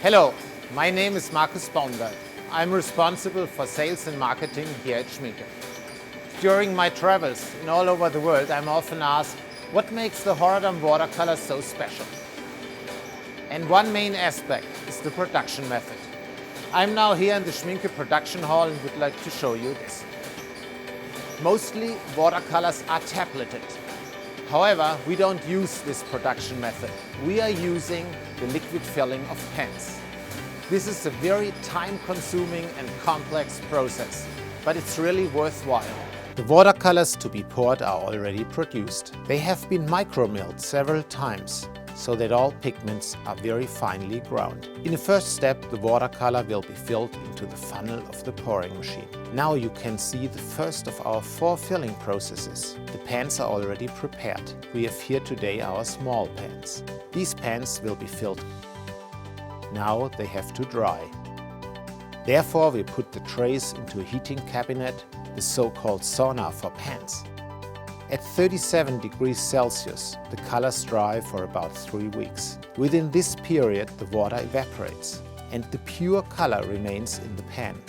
Hello, my name is Markus Baumgart. I'm responsible for sales and marketing here at Schmincke. During my travels in all over the world, I'm often asked, what makes the Horadam watercolor so special? And one main aspect is the production method. I'm now here in the Schmincke production hall and would like to show you this. Mostly watercolors are tableted. However, we don't use this production method. We are using the liquid filling of pens. This is a very time-consuming and complex process, but it's really worthwhile. The watercolors to be poured are already produced. They have been micromilled several times, so that all pigments are very finely ground. In the first step, the watercolor will be filled into the funnel of the pouring machine. Now you can see the first of our 4 filling processes. The pans are already prepared. We have here today our small pans. These pans will be filled. Now they have to dry. Therefore, we put the trays into a heating cabinet, the so-called sauna for pans. At 37 degrees Celsius, the colors dry for about 3 weeks. Within this period, the water evaporates and the pure color remains in the pan.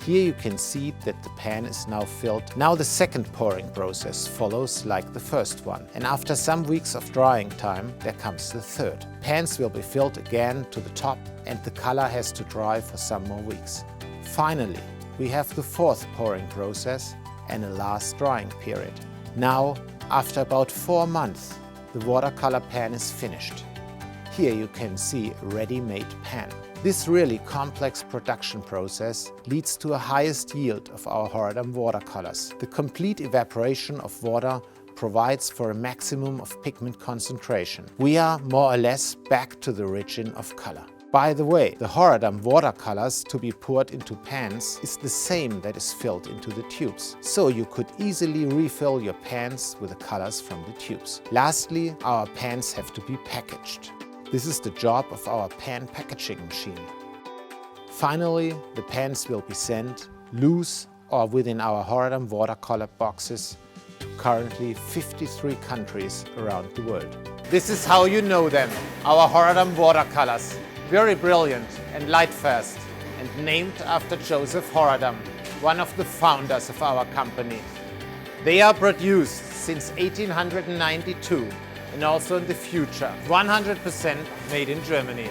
Here you can see that the pan is now filled. Now the second pouring process follows like the first one, and after some weeks of drying time, there comes the third. Pans will be filled again to the top and the color has to dry for some more weeks. Finally, we have the fourth pouring process and a last drying period. Now, after about 4 months, the watercolor pan is finished. Here you can see a ready-made pan. This really complex production process leads to a highest yield of our Horadam watercolors. The complete evaporation of water provides for a maximum of pigment concentration. We are more or less back to the origin of color. By the way, the Horadam watercolors to be poured into pans is the same that is filled into the tubes. So you could easily refill your pans with the colors from the tubes. Lastly, our pans have to be packaged. This is the job of our pan packaging machine. Finally, the pans will be sent loose or within our Horadam watercolor boxes to currently 53 countries around the world. This is how you know them, our Horadam watercolors. Very brilliant and light-fast, and named after Joseph Horadam, one of the founders of our company. They are produced since 1892 and also in the future 100% made in Germany.